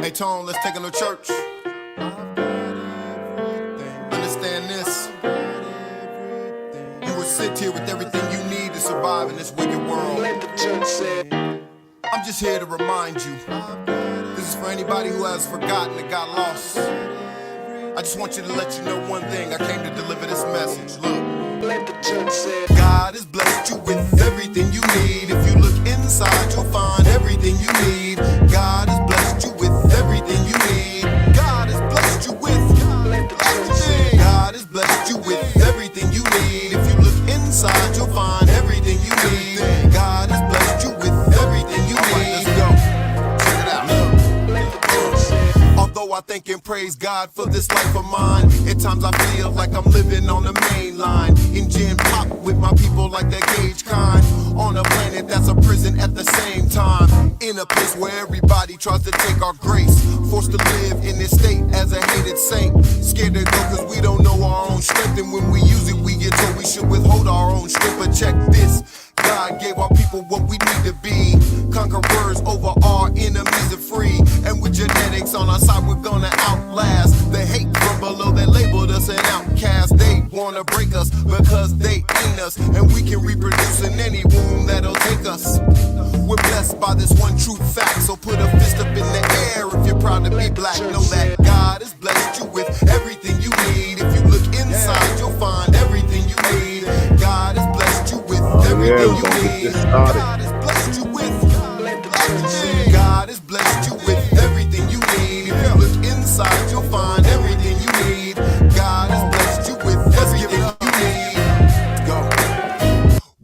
Hey Tone, let's take him to church. Understand this. You were sent here with everything you need to survive in this wicked world. I'm just here to remind you. This is for anybody who has forgotten and got lost. I just want you to let you know one thing. I came to deliver this message. Look. God has blessed you with everything you need. If you look inside, you'll find everything you need. God has blessed you with everything you need. God has blessed you with everything. God has blessed you with everything you need. If you look inside, you'll find everything you need. God has blessed you with everything you need. Let's go. Check it out. Although I thank and praise God for this life of mine, at times I feel like I'm living on the main line, in gin pop with my people like that cage kind, on a planet that's a prison at the same time, in a place where everybody tries to take our grace, forced to live in this state as a hated saint, scared to go cause we don't know our own strength, and when we use it we get told we should withhold our own strength. But check this, God gave our people what we need to be, conquerors over our enemies are free, and with genetics on our side we're gonna outlast the hate from below that labeled us an outcast. They wanna break us because they ain't us, and we can reproduce in any womb that'll take us. We're blessed by this one true fact, so put a fist up in the air if you're proud to be black. Know that God has blessed you with everything you need. If you look inside, you'll find everything you need. God has blessed you with everything you need. God has blessed you with everything. God has blessed you with everything you need. If you look inside, you'll find everything you need. God has blessed you with everything you need. Go.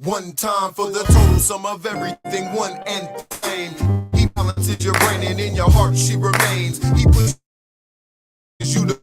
One time for the total sum of everything, one and the same. He balances your brain and in your heart she remains. He pushes you to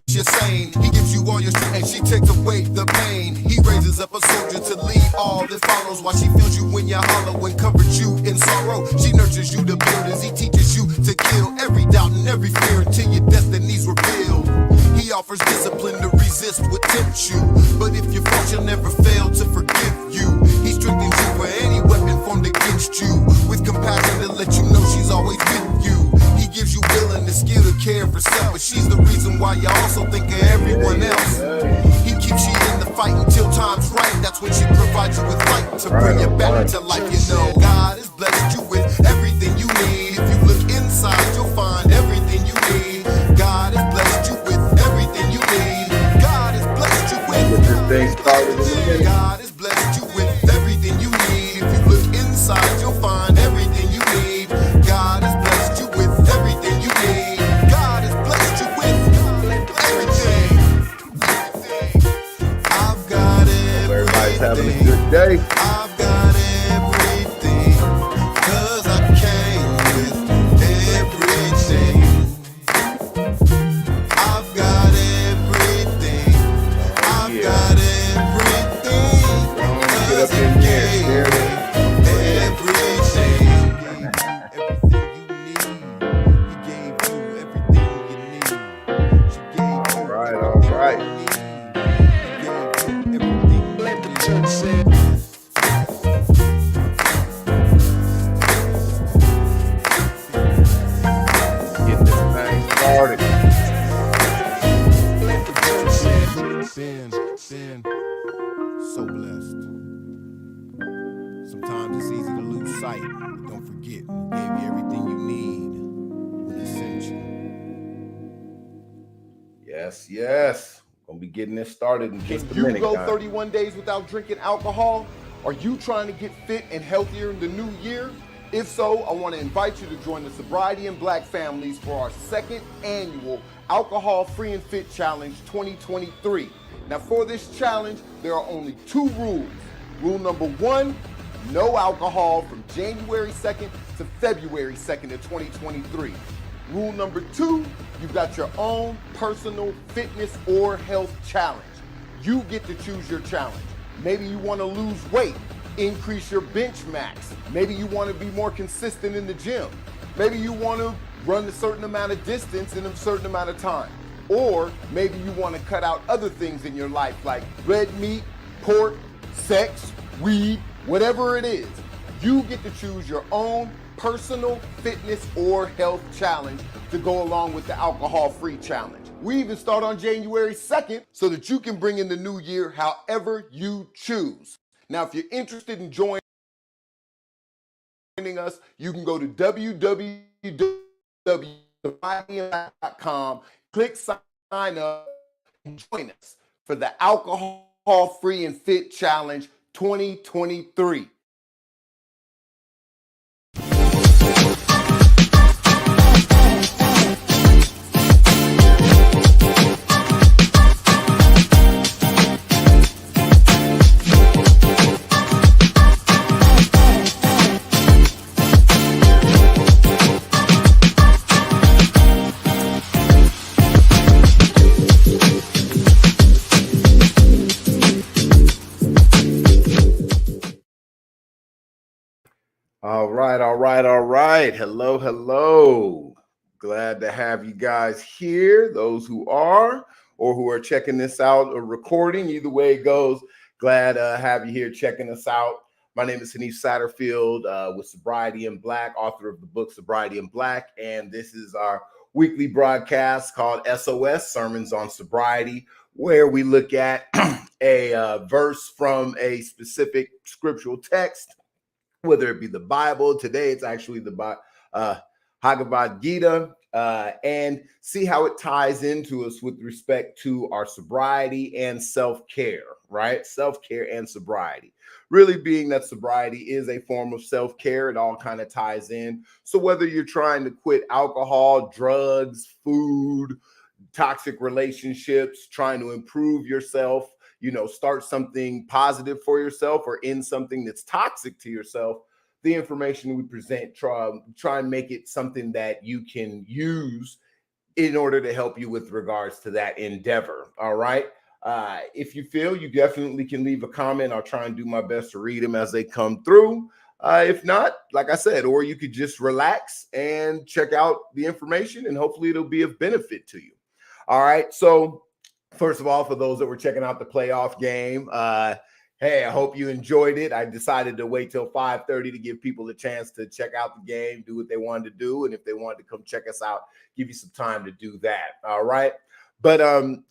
you're sane. He gives you all your strength and she takes away the pain. He raises up a soldier to lead all that follows, while she feels you when you're hollow and comforts you in sorrow. She nurtures you to build as he teaches you to kill every doubt and every fear until your destiny's revealed. He offers discipline to resist what tempts you, but if you fall she'll never fail to forgive you. He strengthens you for any weapon formed against you, with compassion to let you know she's always with you. He gives you will and the skill to care for self, but she's the reason why you also think of everyone else. He keeps you in the fight until time's right. That's when she provides you with light to bring you back to life. You know God has blessed you with everything you need. If you look inside, you'll find everything you need. God has blessed you with everything you need. God has blessed you with everything. God has blessed you with everything you need. If you look inside, you'll find everything you need. God has blessed you with everything you need. God has blessed you with everything. I've got everything. Everybody's having a good day. I've got everything, cause I came with everything. I've got everything. I've got everything, cause he gave me everything. Everything you need. He gave you everything you need. She gave you All right. Get this thing started. Been so blessed. Sometimes it's easy to lose sight, but don't forget, he gave you everything you need when he sent you. Yes. Gonna be getting this started in just a minute. You go 31 days without drinking alcohol? Are you trying to get fit and healthier in the new year? If so, I want to invite you to join the Sobriety and Black families for our second annual Alcohol Free and Fit Challenge 2023. Now for this challenge, there are only 2 rules. Rule number 1, no alcohol from January 2nd to February 2nd of 2023. Rule number 2, you've got your own personal fitness or health challenge. You get to choose your challenge. Maybe you want to lose weight, increase your bench max. Maybe you want to be more consistent in the gym. Maybe you want to run a certain amount of distance in a certain amount of time. Or maybe you want to cut out other things in your life like red meat, pork, sex, weed, whatever it is. You get to choose your own personal fitness or health challenge to go along with the alcohol-free challenge. We even start on January 2nd so that you can bring in the new year however you choose. Now, if you're interested in joining us, you can go to www.sobriety.com, click sign up, and join us for the Alcohol-Free and Fit Challenge 2023. All right, all right, all right. Hello, hello. Glad to have you guys here, those who are or who are checking this out or recording. Either way it goes, glad to have you here checking us out. My name is Hanif Satterfield with Sobriety in Black, author of the book Sobriety in Black, and this is our weekly broadcast called SOS, Sermons on Sobriety, where we look at a verse from a specific scriptural text, whether it be the Bible. Today it's actually the Bhagavad Gita, and see how it ties into us with respect to our sobriety and self-care, right? Self-care and sobriety. Really being that sobriety is a form of self-care, it all kind of ties in. So whether you're trying to quit alcohol, drugs, food, toxic relationships, trying to improve yourself, start something positive for yourself or end something that's toxic to yourself, the information we present, try and make it something that you can use in order to help you with regards to that endeavor. All right. If you feel, you definitely can leave a comment. I'll try and do my best to read them as they come through. If not, like I said, or you could just relax and check out the information and hopefully it'll be of benefit to you. All right. So first of all, for those that were checking out the playoff game, hey, I hope you enjoyed it. I decided to wait till 5:30 to give people a chance to check out the game, do what they wanted to do. And if they wanted to come check us out, give you some time to do that. All right. But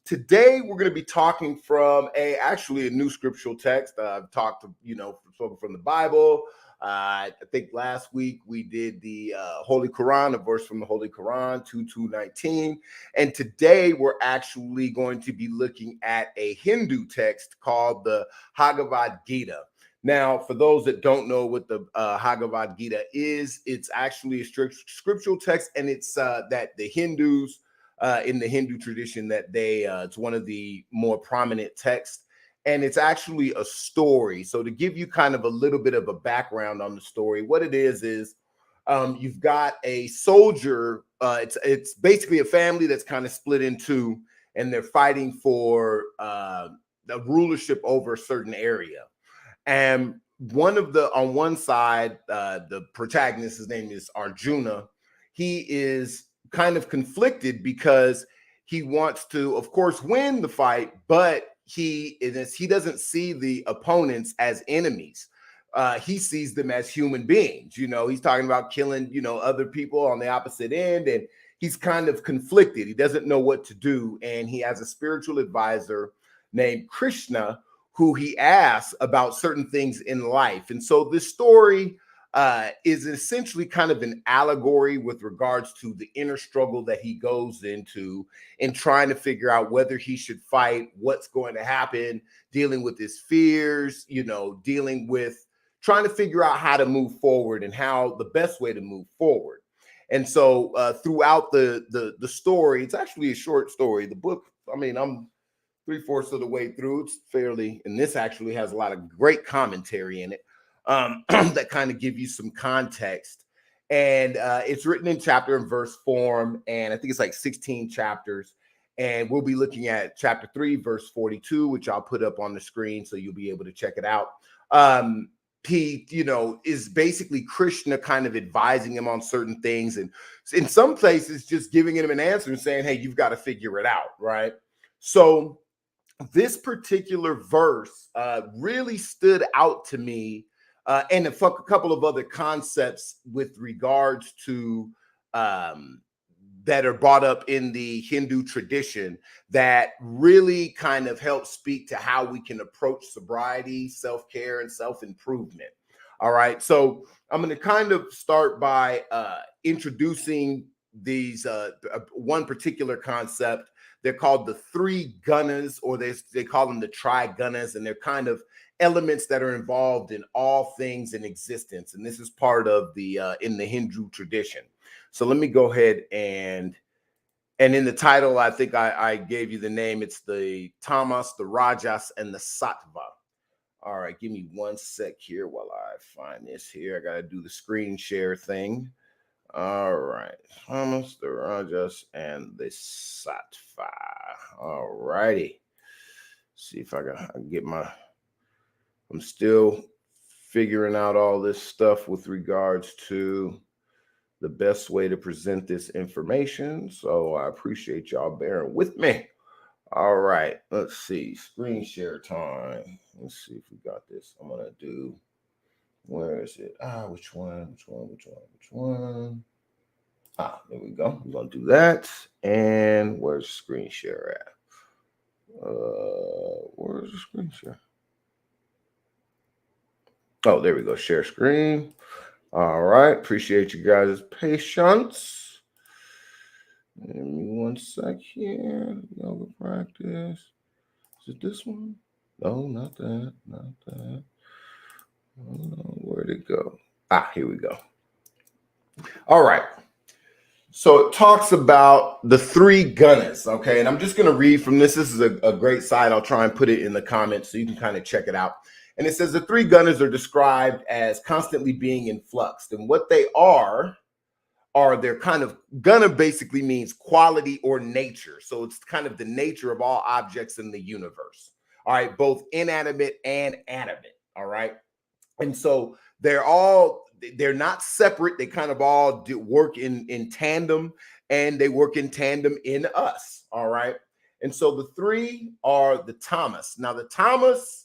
today we're going to be talking from actually a new scriptural text. I've talked from the Bible. I think last week we did the Holy Quran, a verse from the Holy Quran, 2:19. And today we're actually going to be looking at a Hindu text called the Bhagavad Gita. Now, for those that don't know what the Bhagavad Gita is, it's actually a scriptural text, and it's that the Hindus in the Hindu tradition that it's one of the more prominent texts. And it's actually a story. So to give you kind of a little bit of a background on the story, what it is you've got a soldier. It's basically a family that's kind of split in two, and they're fighting for the rulership over a certain area. And on one side, the protagonist, his name is Arjuna. He is kind of conflicted because he wants to, of course, win the fight, but he doesn't see the opponents as enemies. He sees them as human beings. He's talking about killing, other people on the opposite end, and he's kind of conflicted. He doesn't know what to do, and he has a spiritual advisor named Krishna who he asks about certain things in life. And so this story is essentially kind of an allegory with regards to the inner struggle that he goes into in trying to figure out whether he should fight, what's going to happen, dealing with his fears, dealing with trying to figure out how to move forward and how the best way to move forward. And so throughout the story, it's actually a short story. The book, I'm 3/4 of the way through. It's and this actually has a lot of great commentary in it. That kind of give you some context, and it's written in chapter and verse form, and I think it's like 16 chapters, and we'll be looking at chapter 3 verse 42, which I'll put up on the screen so you'll be able to check it out. He is basically Krishna kind of advising him on certain things, and in some places just giving him an answer and saying, hey, you've got to figure it out, right? So this particular verse really stood out to me and a couple of other concepts with regards to that are brought up in the Hindu tradition that really kind of help speak to how we can approach sobriety, self-care, and self-improvement. All right, so I'm going to kind of start by introducing these one particular concept. They're called the three gunas, or they call them the Trigunas, and they're kind of elements that are involved in all things in existence. And this is part of the in the Hindu tradition. So let me go ahead and in the title, I think I gave you the name. It's the Tamas, the Rajas, and the Sattva. All right, give me 1 sec here while I find this here. I got to do the screen share thing. All right, Tamas, the Rajas, and the Sattva. All righty. See if I can get my, I'm still figuring out all this stuff with regards to the best way to present this information. So I appreciate y'all bearing with me. All right, let's see, screen share time. Let's see if we got this. I'm gonna do, where is it? Which one? There we go. I'm gonna do that. And where's screen share at? Where's the screen share? Oh, there we go, share screen. All right, appreciate you guys' patience. Give me 1 sec here. Yoga practice. Is it this one? No, not that. Not that. Where'd it go? Here we go. All right. So it talks about the three gunas, okay? And I'm just going to read from this. This is a great site. I'll try and put it in the comments so you can kind of check it out. And it says the three gunas are described as constantly being in flux. And what they are they're kind of, guna basically means quality or nature. So it's kind of the nature of all objects in the universe. All right, both inanimate and animate. All right. And so they're not separate. They kind of all work in tandem, and they work in tandem in us. All right. And so the three are the Tamas. Now the Tamas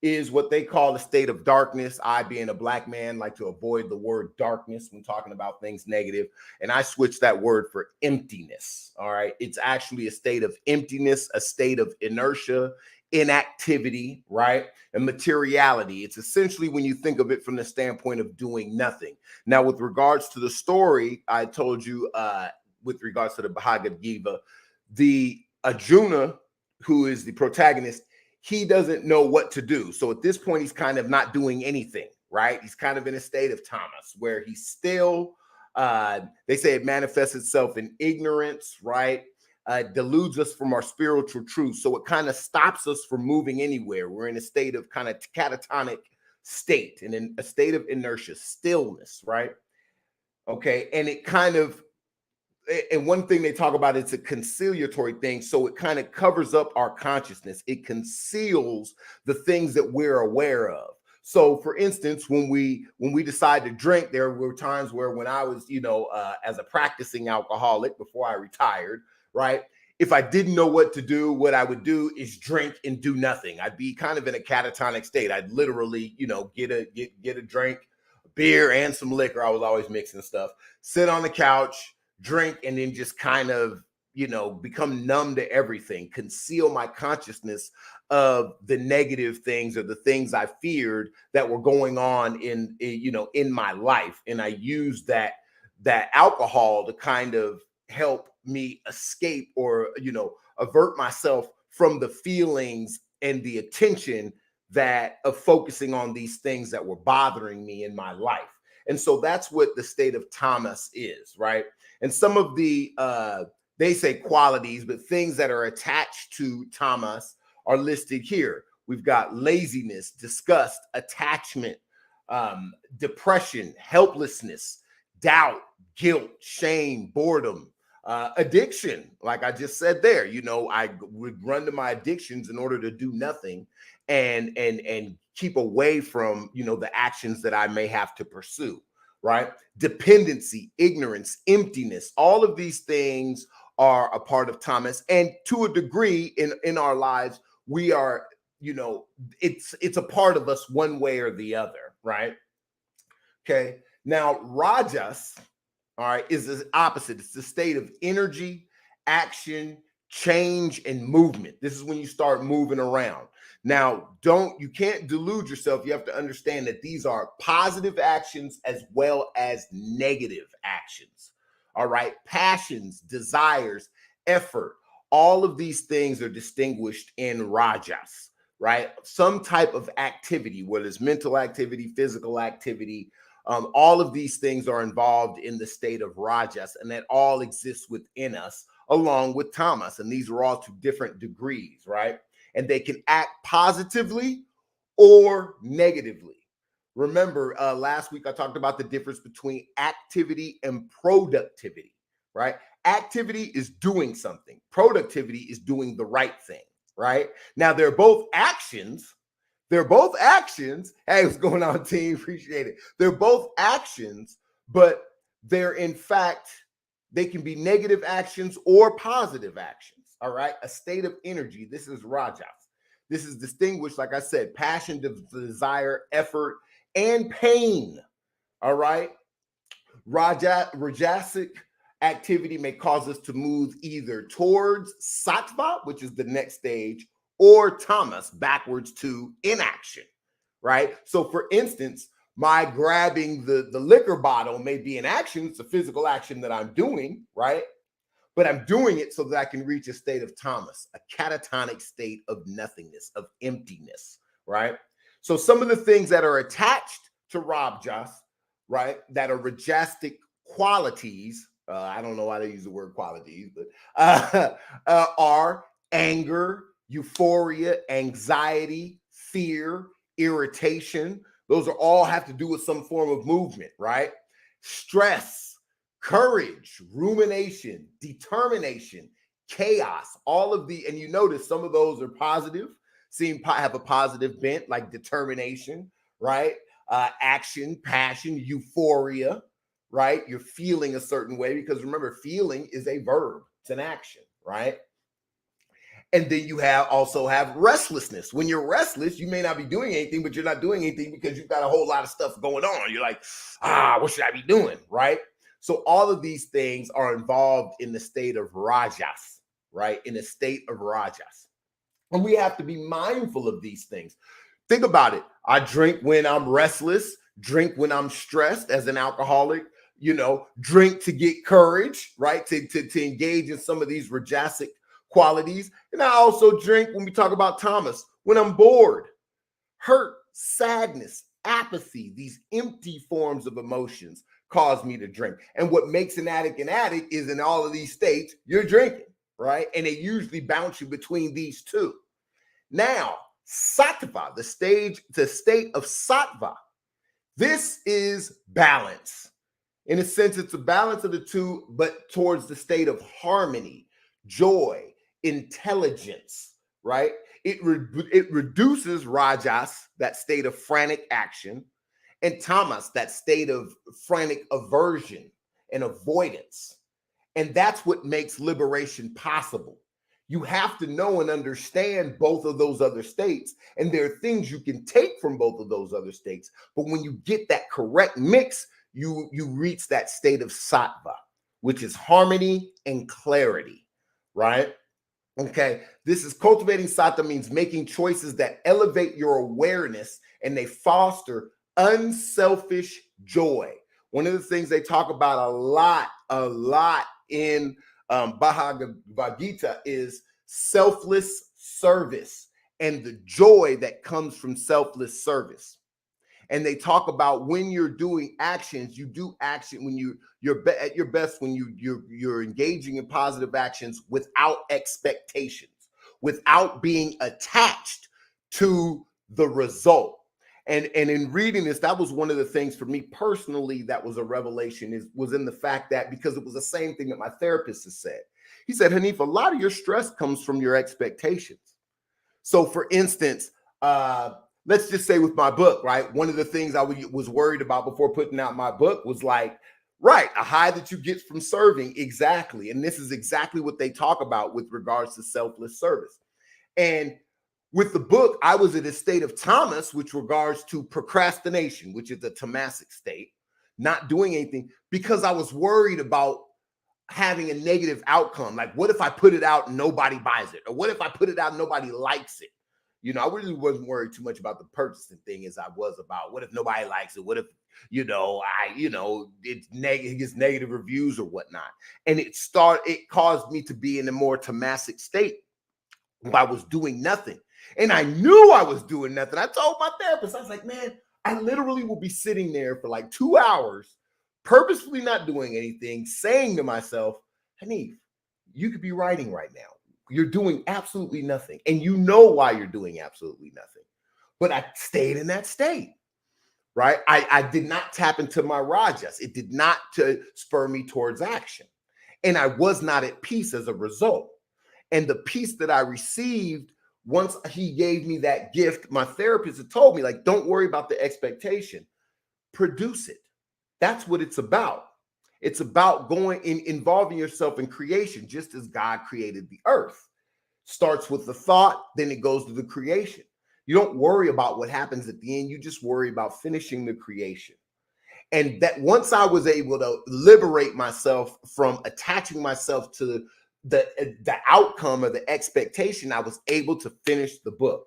is what they call a state of darkness. I, being a Black man, like to avoid the word darkness when talking about things negative. And I switched that word for emptiness. All right. It's actually a state of emptiness, a state of inertia, inactivity, right? And materiality. It's essentially, when you think of it from the standpoint of doing nothing. Now, with regards to the story, I told you with regards to the Bhagavad Gita, the Arjuna, who is the protagonist, he doesn't know what to do. So at this point, he's kind of not doing anything, right? He's kind of in a state of Tamas, where he's still, they say it manifests itself in ignorance, right? Deludes us from our spiritual truth. So it kind of stops us from moving anywhere. We're in a state of kind of catatonic state, and in a state of inertia, stillness, right? Okay, and it kind of, and one thing they talk about, it's a conciliatory thing. So it kind of covers up our consciousness. It conceals the things that we're aware of. So for instance, when we decide to drink, there were times where, when I was, as a practicing alcoholic before I retired, right? If I didn't know what to do, what I would do is drink and do nothing. I'd be kind of in a catatonic state. I'd literally, get a drink, beer and some liquor. I was always mixing stuff, sit on the couch, drink, and then just kind of, become numb to everything, conceal my consciousness of the negative things or the things I feared that were going on in my life. And I used that alcohol to kind of help me escape or, avert myself from the feelings and the attention of focusing on these things that were bothering me in my life. And so that's what the state of Tamas is, right? And some of the, they say qualities, but things that are attached to Tamas are listed here. We've got laziness, disgust, attachment, depression, helplessness, doubt, guilt, shame, boredom, addiction. Like I just said there, I would run to my addictions in order to do nothing and keep away from, the actions that I may have to pursue, right? Dependency, ignorance, emptiness, all of these things are a part of Tamas. And to a degree in our lives, we are, it's a part of us one way or the other. right? Okay. Now, rajas, all right, is the opposite. It's the state of energy, action, change, and movement. This is when you start moving around. Now, you can't delude yourself. You have to understand that these are positive actions as well as negative actions. All right. Passions, desires, effort, all of these things are distinguished in rajas, right? Some type of activity, whether it's mental activity, physical activity, all of these things are involved in the state of rajas, and that all exists within us along with tamas. And these are all to different degrees, right? And they can act positively or negatively. Remember, last week I talked about the difference between activity and productivity, right? Activity is doing something. Productivity is doing the right thing, right? Now, they're both actions. They're both actions. Hey, what's going on, team? Appreciate it. They're both actions, but they're in fact, they can be negative actions or positive actions. All right. A state of energy. This is rajas. This is distinguished, like I said, passion, desire, effort, and pain. All right. Rajasic activity may cause us to move either towards sattva, which is the next stage, or tamas, backwards to inaction, right? So for instance, my grabbing the liquor bottle may be an action. It's a physical action that I'm doing, right? But I'm doing it so that I can reach a state of tamas, a catatonic state of nothingness, of emptiness, right? So some of the things that are attached to rajas, right, that are rajasic qualities, I don't know why they use the word qualities, but are anger, euphoria, anxiety, fear, irritation. Those are all have to do with some form of movement, right? Stress, courage, rumination, determination, chaos, all of and you notice some of those are positive, have a positive bent, like determination, right? Action, passion, euphoria, right? You're feeling a certain way because remember, feeling is a verb. It's an action, right? And then you also have restlessness. When you're restless, you may not be doing anything, but you're not doing anything because you've got a whole lot of stuff going on. You're like, what should I be doing, right? So all of these things are involved in the state of rajas, right? In a state of rajas. And we have to be mindful of these things. Think about it. I drink when I'm restless, drink when I'm stressed as an alcoholic, drink to get courage, right? To engage in some of these rajasic qualities. And I also drink when we talk about tamas, when I'm bored, hurt, sadness, apathy, these empty forms of emotions cause me to drink. And what makes an addict is in all of these states, you're drinking, right? And they usually bounce you between these two. Now, sattva, the state of sattva, this is balance. In a sense, it's a balance of the two, but towards the state of harmony, joy, intelligence, right? It reduces rajas, that state of frantic action, and tamas, that state of frantic aversion and avoidance. And that's what makes liberation possible. You have to know and understand both of those other states. And there are things you can take from both of those other states. But when you get that correct mix, you reach that state of sattva, which is harmony and clarity, right? Okay, this is cultivating sattva means making choices that elevate your awareness and they foster unselfish joy. One of the things they talk about a lot in Bhagavad Gita is selfless service and the joy that comes from selfless service. And they talk about when you're doing actions, you do action when you're at your best when you're engaging in positive actions without expectations, without being attached to the result. And in reading this, that was one of the things for me personally that was a revelation was in the fact that because it was the same thing that my therapist has said. He said, Hanif, a lot of your stress comes from your expectations. So for instance, let's just say with my book, right? One of the things I was worried about before putting out my book was like, right, a high that you get from serving. Exactly. And this is exactly what they talk about with regards to selfless service. And with the book, I was in a state of Tamas, which regards to procrastination, which is a tamasic state, not doing anything because I was worried about having a negative outcome. Like, what if I put it out and nobody buys it? Or what if I put it out and nobody likes it? You know, I really wasn't worried too much about the purchasing thing as I was about what if nobody likes it? What if, it gets negative reviews or whatnot. And it caused me to be in a more tamasic state where I was doing nothing. And I knew I was doing nothing. I told my therapist, I was like, man, I literally will be sitting there for like 2 hours, purposefully not doing anything, saying to myself, Hanif, you could be writing right now. You're doing absolutely nothing. And you know why you're doing absolutely nothing. But I stayed in that state, right? I did not tap into my rajas. It did not spur me towards action. And I was not at peace as a result. And the peace that I received once he gave me that gift, my therapist had told me, like, don't worry about the expectation. Produce it. That's what it's about. It's about involving yourself in creation, just as God created the earth. Starts with the thought, then it goes to the creation. You don't worry about what happens at the end. You just worry about finishing the creation. And that once I was able to liberate myself from attaching myself to the outcome or the expectation, I was able to finish the book.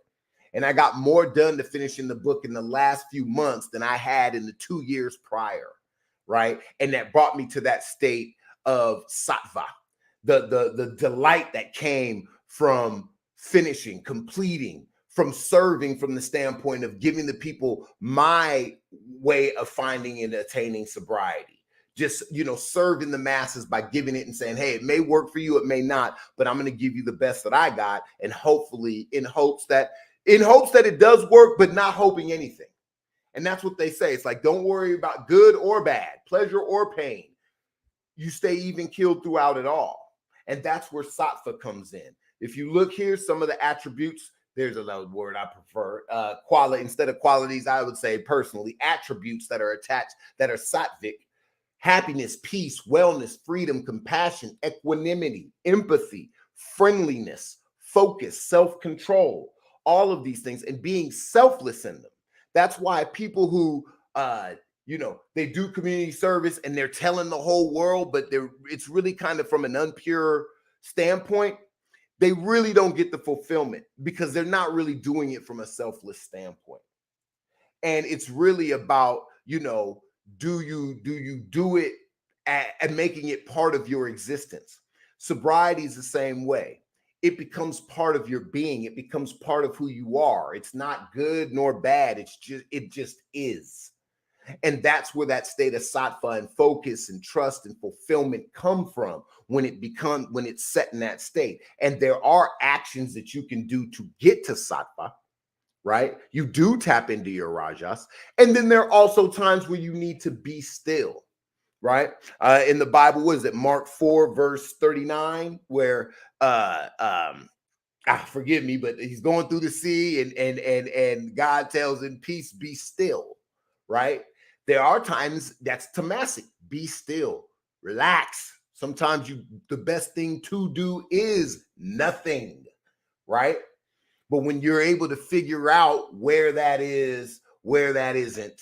And I got more done to finishing the book in the last few months than I had in the 2 years prior, right? And that brought me to that state of sattva, the delight that came from finishing, completing, from serving from the standpoint of giving the people my way of finding and attaining sobriety. Just, serving the masses by giving it and saying, hey, it may work for you, it may not, but I'm going to give you the best that I got. And hopefully in hopes that it does work, but not hoping anything. And that's what they say. It's like, don't worry about good or bad, pleasure or pain. You stay even keeled throughout it all. And that's where sattva comes in. If you look here, some of the attributes, there's another word I prefer, quality instead of qualities, I would say personally, attributes that are attached, that are sattvic: happiness, peace, wellness, freedom, compassion, equanimity, empathy, friendliness, focus, self-control, all of these things, and being selfless in them. That's why people who, they do community service and they're telling the whole world, but it's really kind of from an unpure standpoint. They really don't get the fulfillment because they're not really doing it from a selfless standpoint. And it's really about, do you do it and making it part of your existence? Sobriety is the same way. It becomes part of your being. It becomes part of who you are. It's not good nor bad. It just is. And that's where that state of sattva and focus and trust and fulfillment come from when it's set in that state. And there are actions that you can do to get to sattva, right? You do tap into your rajas. And then there are also times where you need to be still, right? In the Bible, what is it? Mark 4, verse 39, where forgive me, but he's going through the sea and God tells him, peace, be still, right? There are times that's tamasic. Be still, relax. Sometimes the best thing to do is nothing, right? But when you're able to figure out where that is, where that isn't,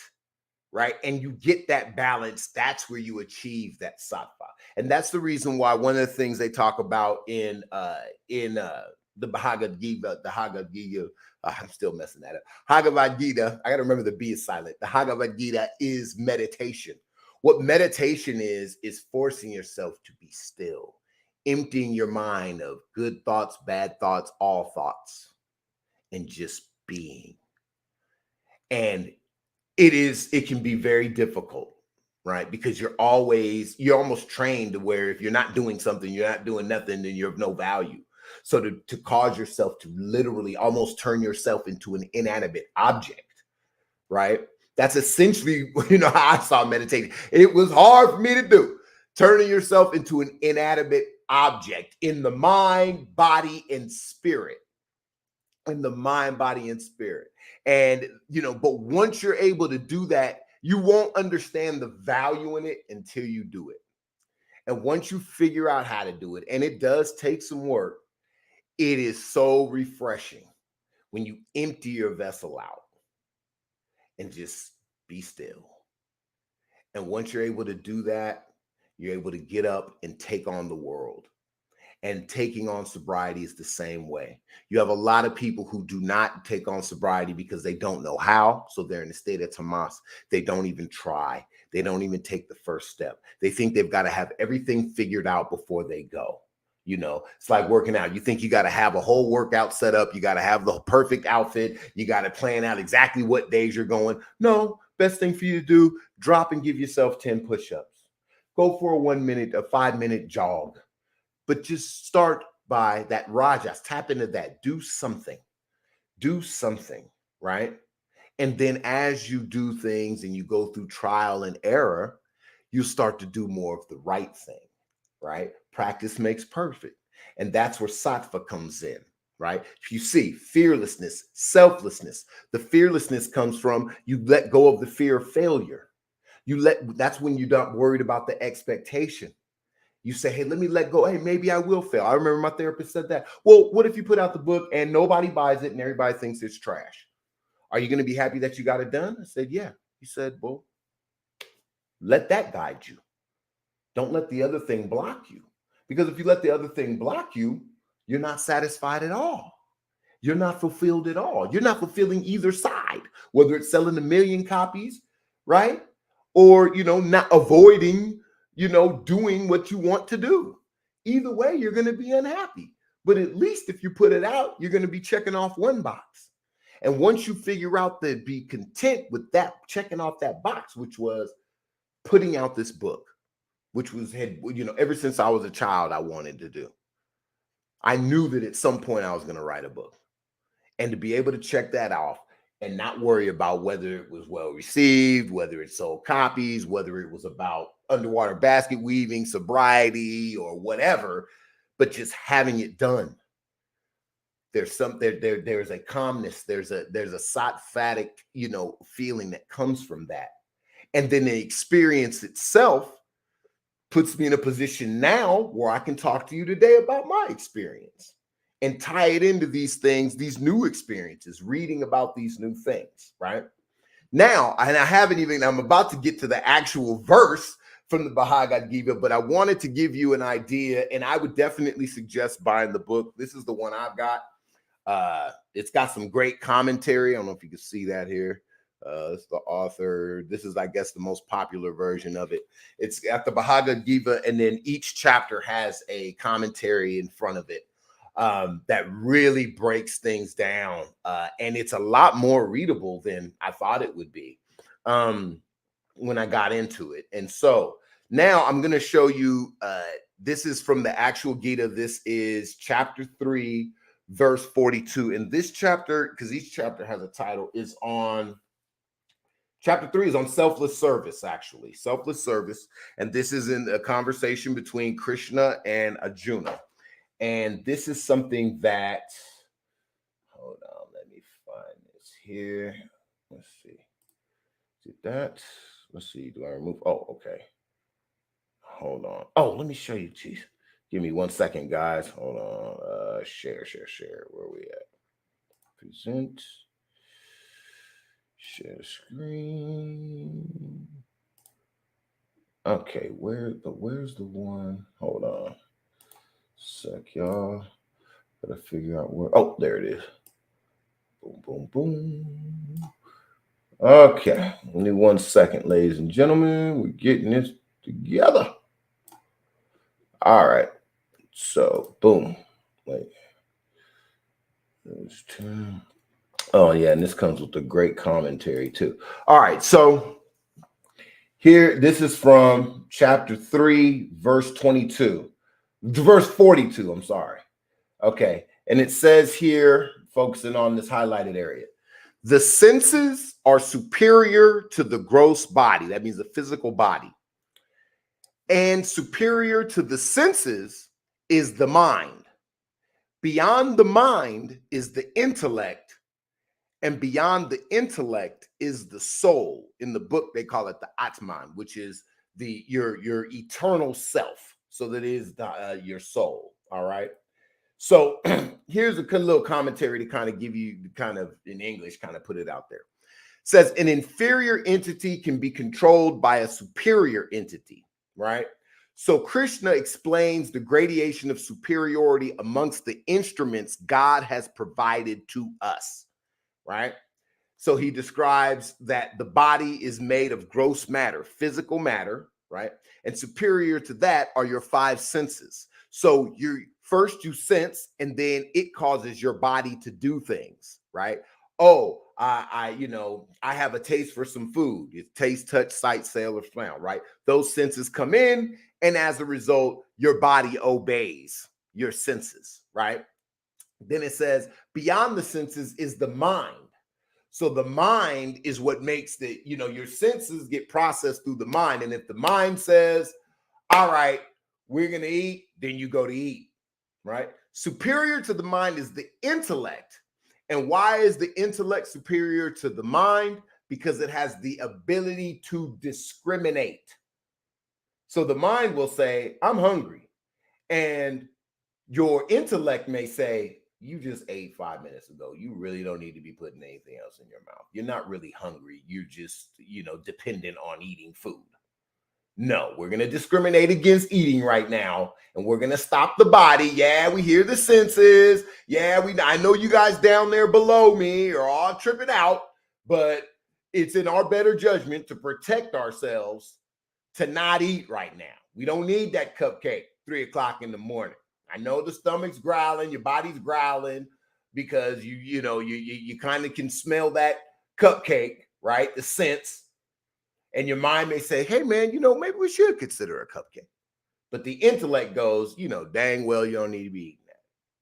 right? And you get that balance, that's where you achieve that sattva. And that's the reason why one of the things they talk about in the Bhagavad Gita, I'm still messing that up. Bhagavad Gita, I got to remember the B is silent. The Bhagavad Gita is meditation. What meditation is forcing yourself to be still, emptying your mind of good thoughts, bad thoughts, all thoughts, and just being. And it can be very difficult, right? Because you're almost trained to where if you're not doing something, you're not doing nothing, then you're of no value. So to cause yourself to literally almost turn yourself into an inanimate object, right? That's essentially, how I saw meditating. It was hard for me to do, turning yourself into an inanimate object in the mind, body, and spirit. In the mind, body, and spirit. And, but once you're able to do that, you won't understand the value in it until you do it. And once you figure out how to do it, and it does take some work, it is so refreshing when you empty your vessel out and just be still. And once you're able to do that, you're able to get up and take on the world. And taking on sobriety is the same way. You have a lot of people who do not take on sobriety because they don't know how. So they're in the state of Tamas. They don't even try. They don't even take the first step. They think they've got to have everything figured out before they go. You know, it's like working out. You think you got to have a whole workout set up. You got to have the perfect outfit. You got to plan out exactly what days you're going. No, best thing for you to do, drop and give yourself 10 push-ups. Go for a 5-minute jog. But just start by that rajas, tap into that, do something, right? And then as you do things and you go through trial and error, you start to do more of the right thing, right? Practice makes perfect. And that's where Sattva comes in, right? You see, fearlessness, selflessness. The fearlessness comes from you let go of the fear of failure. That's when you're not worried about the expectation. You say, hey, let me let go. Hey, maybe I will fail. I remember my therapist said that. Well, what if you put out the book and nobody buys it and everybody thinks it's trash? Are you going to be happy that you got it done? I said, yeah. He said, well, let that guide you. Don't let the other thing block you. Because if you let the other thing block you, you're not satisfied at all. You're not fulfilled at all. You're not fulfilling either side, whether it's selling 1 million copies, right? Or, not avoiding doing what you want to do. Either way, you're going to be unhappy. But at least if you put it out, you're going to be checking off one box. And once you figure out to be content with that, checking off that box, which was putting out this book, which was, ever since I was a child, I wanted to do. I knew that at some point I was going to write a book. And to be able to check that off and not worry about whether it was well received, whether it sold copies, whether it was about underwater basket weaving, sobriety, or whatever, but just having it done. There's there's a calmness, there's a sattvatic, feeling that comes from that. And then the experience itself puts me in a position now where I can talk to you today about my experience and tie it into these things, these new experiences, reading about these new things, right? Now, and I'm about to get to the actual verse from the Bhagavad Gita, but I wanted to give you an idea, and I would definitely suggest buying the book. This is the one I've got. It's got some great commentary. I don't know if you can see that here. It's the author. This is, I guess, the most popular version of it. It's got the Bhagavad Gita, and then each chapter has a commentary in front of it that really breaks things down. And it's a lot more readable than I thought it would be when I got into it. And so now I'm going to show you, this is from the actual Gita. This is chapter 3, verse 42. And this chapter, because each chapter has a title, is on chapter 3 is on selfless service, actually. Selfless service. And this is in a conversation between Krishna and Arjuna. And this is something that, hold on, let me find this here. Let's see. Did that? Let's see. Do I remove? Oh, okay. Hold on. Oh, let me show you. Jeez. Give me 1 second, guys. Hold on. Share. Where are we at? Present. Share screen. Okay, where's the one? Hold on. Sec, y'all. Gotta figure out where. Oh, there it is. Boom. Okay, only 1 second, ladies and gentlemen. We're getting this together. All right. So, boom. Wait. There's 10. Oh, yeah, and this comes with a great commentary too. All right, so here, this is from chapter 3, verse 22. Verse 42, I'm sorry. Okay, and it says here, focusing on this highlighted area, the senses are superior to the gross body. That means the physical body. And superior to the senses is the mind. Beyond the mind is the intellect. And beyond the intellect is the soul. In the book, they call it the Atman, which is your eternal self. So that is your soul. All right. So here's a little commentary to kind of give you kind of in English, kind of put it out there. It says an inferior entity can be controlled by a superior entity, right? So Krishna explains the gradation of superiority amongst the instruments God has provided to us, right? So he describes that the body is made of gross matter, physical matter, right? And superior to that are your five senses. So you sense, and then it causes your body to do things, right? Oh, I have a taste for some food. It's taste, touch, sight, smell, or smell, right? Those senses come in, and as a result, your body obeys your senses, right? Then it says, beyond the senses is the mind. So the mind is what makes your senses get processed through the mind. And if the mind says, all right, we're going to eat, then you go to eat, right? Superior to the mind is the intellect. And why is the intellect superior to the mind? Because it has the ability to discriminate. So the mind will say, I'm hungry. And your intellect may say, you just ate 5 minutes ago. You really don't need to be putting anything else in your mouth. You're not really hungry. You're just, dependent on eating food. No, we're going to discriminate against eating right now, and we're going to stop the body. Yeah, we hear the senses. Yeah, I know you guys down there below me are all tripping out, but it's in our better judgment to protect ourselves to not eat right now. We don't need that cupcake 3 o'clock in the morning. I know the stomach's growling, your body's growling because you kind of can smell that cupcake, right? The sense. And your mind may say, hey, man, maybe we should consider a cupcake. But the intellect goes, dang well, you don't need to be eating that.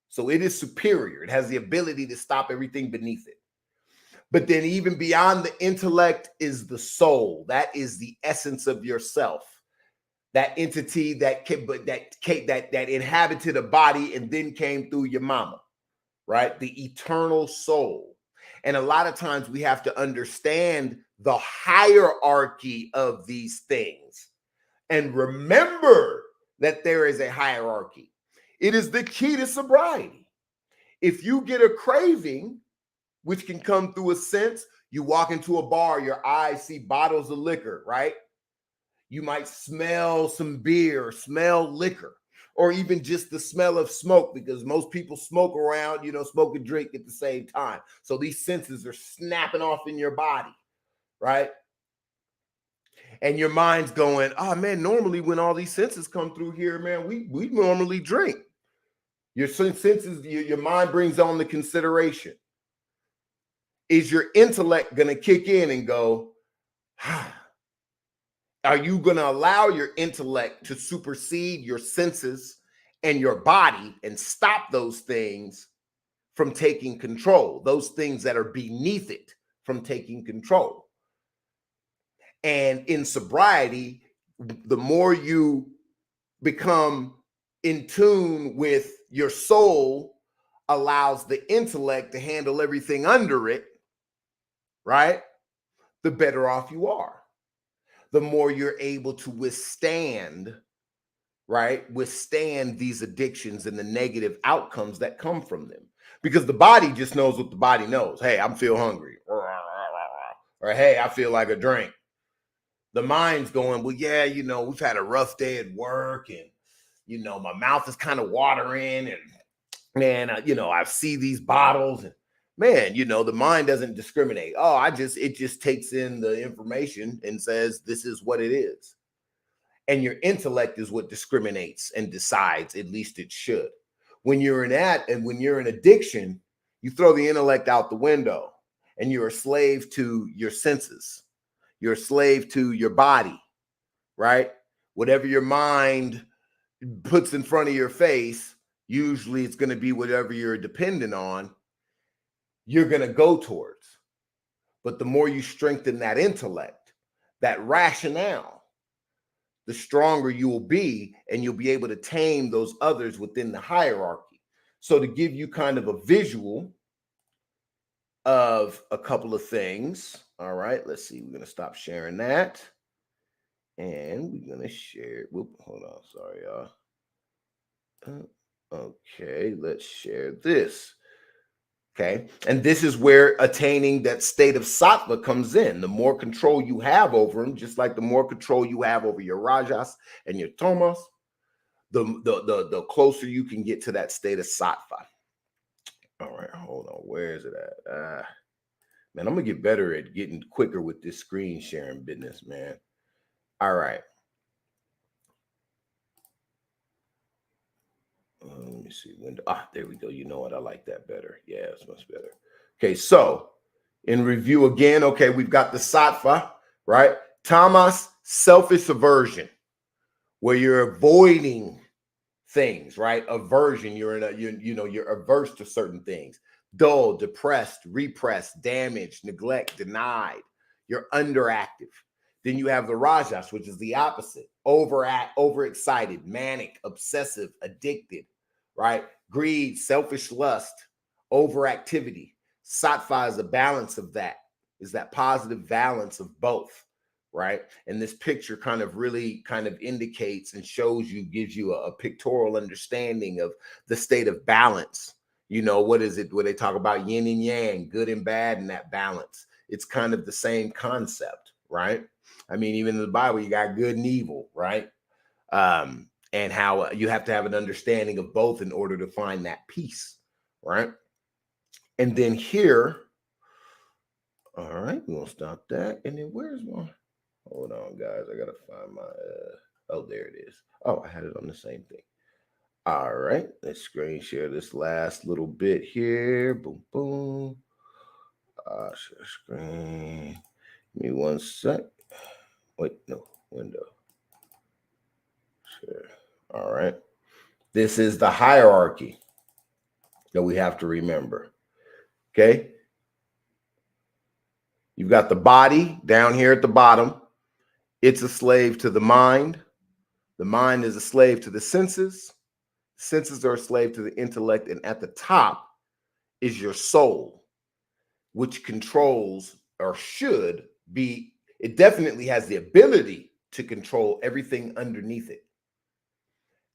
So it is superior. It has the ability to stop everything beneath it. But then even beyond the intellect is the soul. That is the essence of yourself. That entity that inhabited a body and then came through your mama, right? The eternal soul. And a lot of times we have to understand the hierarchy of these things and remember that there is a hierarchy. It is the key to sobriety. If you get a craving, which can come through a sense, you walk into a bar, your eyes see bottles of liquor, right? You might smell some beer, smell liquor, or even just the smell of smoke, because most people smoke around, smoke and drink at the same time. So these senses are snapping off in your body, right? And your mind's going, oh man, normally when all these senses come through here, man, we normally drink. Your senses, your mind brings on the consideration. Is your intellect going to kick in and go, are you going to allow your intellect to supersede your senses and your body and stop those things from taking control, those things that are beneath it from taking control? And in sobriety, the more you become in tune with your soul, allows the intellect to handle everything under it, right? The better off you are. The more you're able to withstand, right? Withstand these addictions and the negative outcomes that come from them. Because the body just knows what the body knows. Hey, I feel hungry. Or hey, I feel like a drink. The mind's going, well, yeah, we've had a rough day at work and, my mouth is kind of watering and, man, I see these bottles and, man, the mind doesn't discriminate. Oh, it just takes in the information and says, this is what it is. And your intellect is what discriminates and decides, at least it should. When you're in addiction, you throw the intellect out the window and you're a slave to your senses. You're a slave to your body, right? Whatever your mind puts in front of your face, usually it's going to be whatever you're dependent on, you're going to go towards. But the more you strengthen that intellect, that rationale, the stronger you will be, and you'll be able to tame those others within the hierarchy. So to give you kind of a visual of a couple of things. All right, let's see. We're going to stop sharing that. And we're going to share. Whoop, hold on. Sorry, y'all. Okay, let's share this. Okay, and this is where attaining that state of sattva comes in. The more control you have over them, just like the more control you have over your rajas and your tamas, the closer you can get to that state of sattva. All right, hold on. Where is it at? Man, I'm gonna get better at getting quicker with this screen sharing business, man. All right. Let me see. Window. There we go. You know what? I like that better. Yeah, it's much better. Okay, so in review again, okay, we've got the sattva, right? Tamas, selfish aversion, where you're avoiding things, right? Aversion, you're in a, you're averse to certain things. Dull, depressed, repressed, damaged, neglect, denied. You're underactive. Then you have the rajas, which is the opposite. Overexcited, manic, obsessive, addicted, right? Greed, selfish lust, overactivity. Sattva is a balance of that, is that positive balance of both, right? And this picture kind of really kind of indicates and shows you, gives you a pictorial understanding of the state of balance. You know, what is it where they talk about yin and yang, good and bad, and that balance? It's kind of the same concept, right? I mean, even in the Bible, you got good and evil, right? And how you have to have an understanding of both in order to find that peace, right? And then here, all right, we're gonna stop that. And then where's my, hold on, guys, I gotta find my, oh, there it is. Oh, I had it on the same thing. All right, let's screen share this last little bit here. Boom, boom. Share screen. Give me 1 sec. Wait, no, window. Share. All right. This is the hierarchy that we have to remember. Okay. You've got the body down here at the bottom. It's a slave to the mind. The mind is a slave to the senses. Senses are a slave to the intellect. And at the top is your soul, which controls, or should be, it definitely has the ability to control everything underneath it.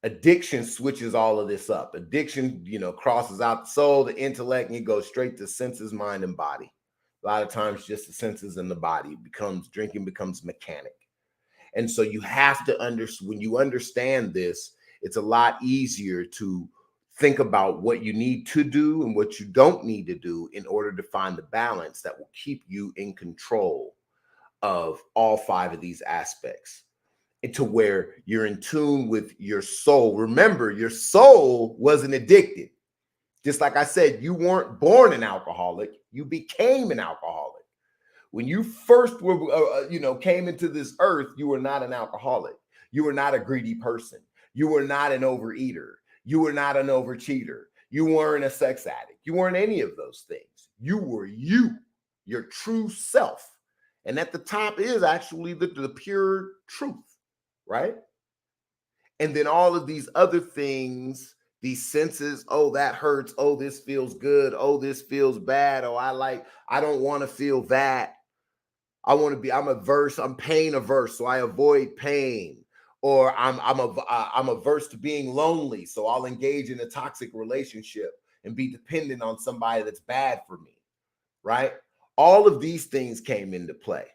Addiction switches all of this up. Addiction, crosses out the soul, the intellect, and it goes straight to senses, mind, and body. A lot of times just the senses and the body. Drinking becomes mechanic. And so you have to when you understand this, it's a lot easier to think about what you need to do and what you don't need to do in order to find the balance that will keep you in control of all 5 of these aspects, to where you're in tune with your soul. Remember, your soul wasn't addicted. Just like I said, you weren't born an alcoholic, you became an alcoholic. When you first were, came into this earth, you were not an alcoholic. You were not a greedy person. You were not an overeater. You were not an overcheater. You weren't a sex addict. You weren't any of those things. You were you, your true self. And at the top is actually the pure truth, right? And then all of these other things, these senses, oh, that hurts. Oh, this feels good. Oh, this feels bad. Oh, I don't want to feel that. I'm pain averse, so I avoid pain. Or I'm averse to being lonely, so I'll engage in a toxic relationship and be dependent on somebody that's bad for me, right? All of these things came into play.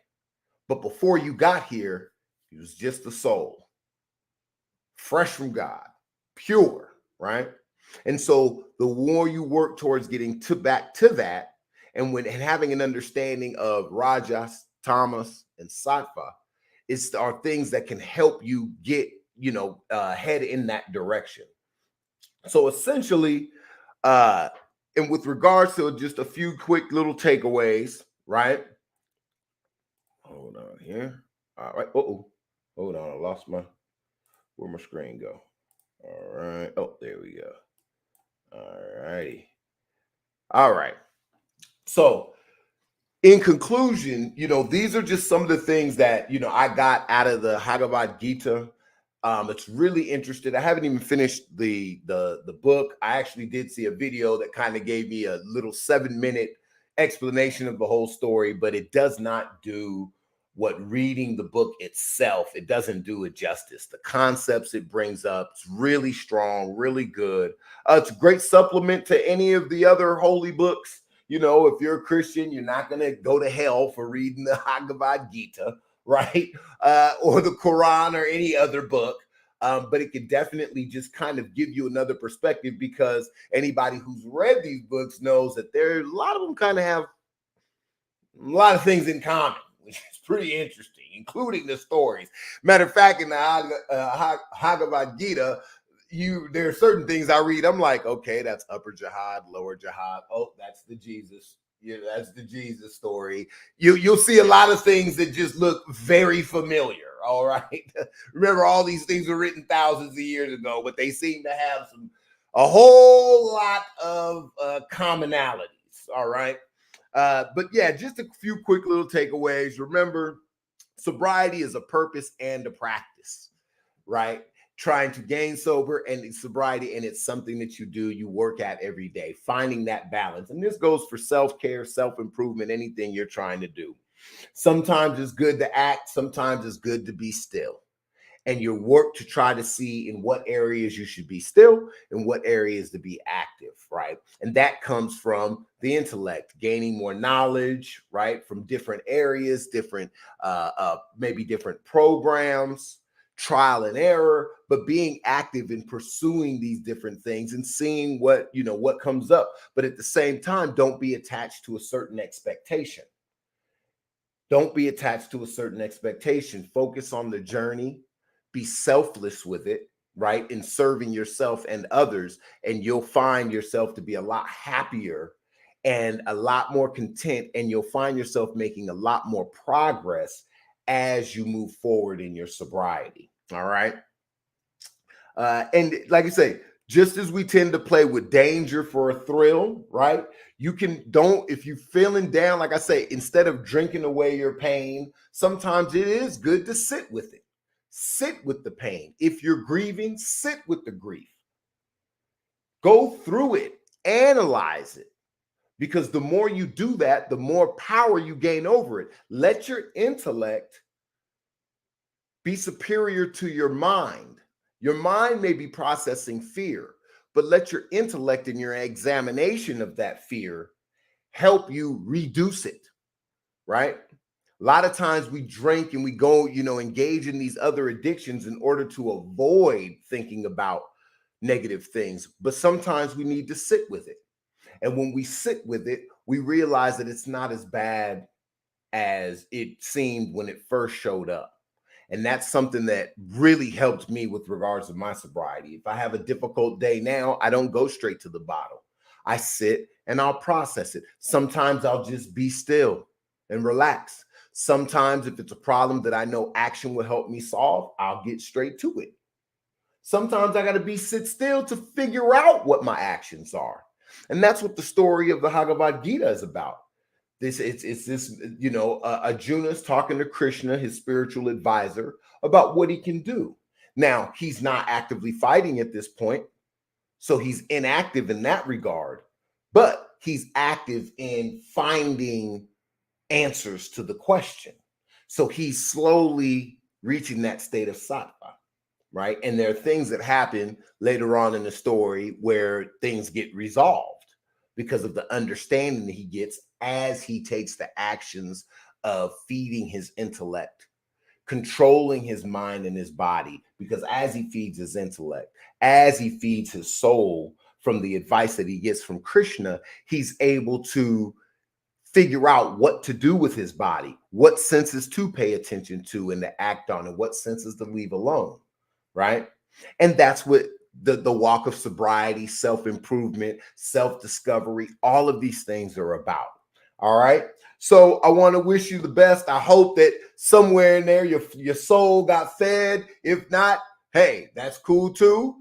But before you got here, it was just the soul, fresh from God, pure, right? And so the more you work towards getting back to that, and having an understanding of Rajas, Tamas, and Sattva, are things that can help you get, head in that direction. So essentially, and with regards to just a few quick little takeaways, right? Hold on here. All right. Hold on. I lost where'd my screen go? All right. Oh, there we go. All righty. All right. So in conclusion, these are just some of the things that, I got out of the Bhagavad Gita. It's really interesting. I haven't even finished the book. I actually did see a video that kind of gave me a little 7-minute explanation of the whole story, but it does not do what reading the book itself, it doesn't do it justice. The concepts it brings up, it's really strong, really good. It's a great supplement to any of the other holy books. You know, if you're a Christian, you're not going to go to hell for reading the Bhagavad Gita, right? Or the Quran or any other book. But it can definitely just kind of give you another perspective, because anybody who's read these books knows that a lot of them kind of have a lot of things in common, which is pretty interesting, including the stories. Matter of fact, in the Bhagavad Gita, there are certain things I read, I'm like, okay, that's upper jihad, lower jihad. Oh, that's the Jesus. Yeah, that's the Jesus story. You'll see a lot of things that just look very familiar. All right. Remember, all these things were written thousands of years ago, but they seem to have a whole lot of commonalities. All right. But yeah, just a few quick little takeaways. Remember, sobriety is a purpose and a practice, right? Trying to gain sobriety, and it's something that you work at every day, finding that balance. And this goes for self-care, self-improvement, anything you're trying to do. Sometimes it's good to act, sometimes it's good to be still. And you work to try to see in what areas you should be still and what areas to be active, right? And that comes from the intellect, gaining more knowledge, right? From different areas, maybe different programs, trial and error, but being active in pursuing these different things and seeing what comes up. But at the same time, don't be attached to a certain expectation. Don't be attached to a certain expectation. Focus on the journey. Be selfless with it, right? In serving yourself and others, and you'll find yourself to be a lot happier and a lot more content, and you'll find yourself making a lot more progress as you move forward in your sobriety. All right. And like I say, just as we tend to play with danger for a thrill, right? If you're feeling down, like I say, instead of drinking away your pain, sometimes it is good to sit with it. Sit with the pain. If you're grieving, sit with the grief. Go through it, analyze it. Because the more you do that, the more power you gain over it. Let your intellect be superior to your mind. Your mind may be processing fear, but let your intellect and your examination of that fear help you reduce it, right? A lot of times we drink and we go, engage in these other addictions in order to avoid thinking about negative things. But sometimes we need to sit with it. And when we sit with it, we realize that it's not as bad as it seemed when it first showed up. And that's something that really helped me with regards to my sobriety. If I have a difficult day now, I don't go straight to the bottle. I sit and I'll process it. Sometimes I'll just be still and relax. Sometimes if it's a problem that I know action will help me solve, I'll get straight to it. Sometimes I got to sit still to figure out what my actions are. And that's what the story of the Bhagavad Gita is about. Arjuna's talking to Krishna, his spiritual advisor, about what he can do. Now, he's not actively fighting at this point, so he's inactive in that regard, but he's active in finding answers to the question. So he's slowly reaching that state of sattva, right? And there are things that happen later on in the story where things get resolved because of the understanding that he gets as he takes the actions of feeding his intellect, controlling his mind and his body. Because as he feeds his intellect, as he feeds his soul from the advice that he gets from Krishna, he's able to figure out what to do with his body, what senses to pay attention to and to act on, and what senses to leave alone, right? And that's what the walk of sobriety, self-improvement, self-discovery, all of these things are about. All right. So I want to wish you the best. I hope that somewhere in there your soul got fed. If not, hey, that's cool too,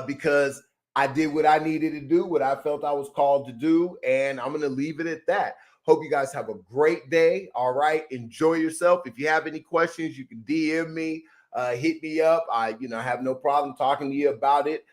because I did what I needed to do, what I felt I was called to do, and I'm going to leave it at that. Hope you guys have a great day. All right. Enjoy yourself. If you have any questions, you can DM me, hit me up. I have no problem talking to you about it.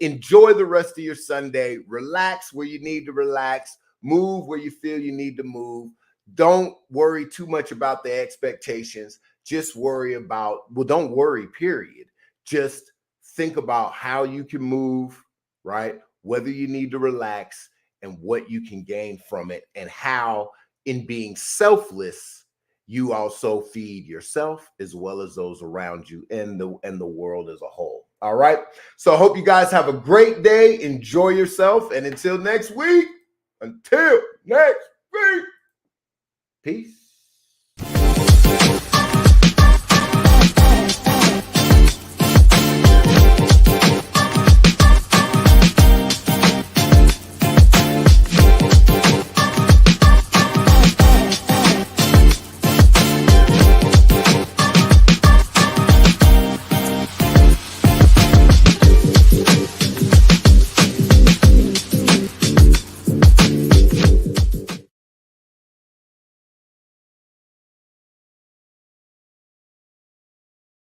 Enjoy the rest of your Sunday. Relax where you need to relax. Move where you feel you need to move. don't worry too much about the expectations. Just worry about, well, don't worry, period. Just think about how you can move, right? Whether you need to relax and what you can gain from it, and how in being selfless, you also feed yourself as well as those around you and the world as a whole. All right. So I hope you guys have a great day. Enjoy yourself. And until next week, peace.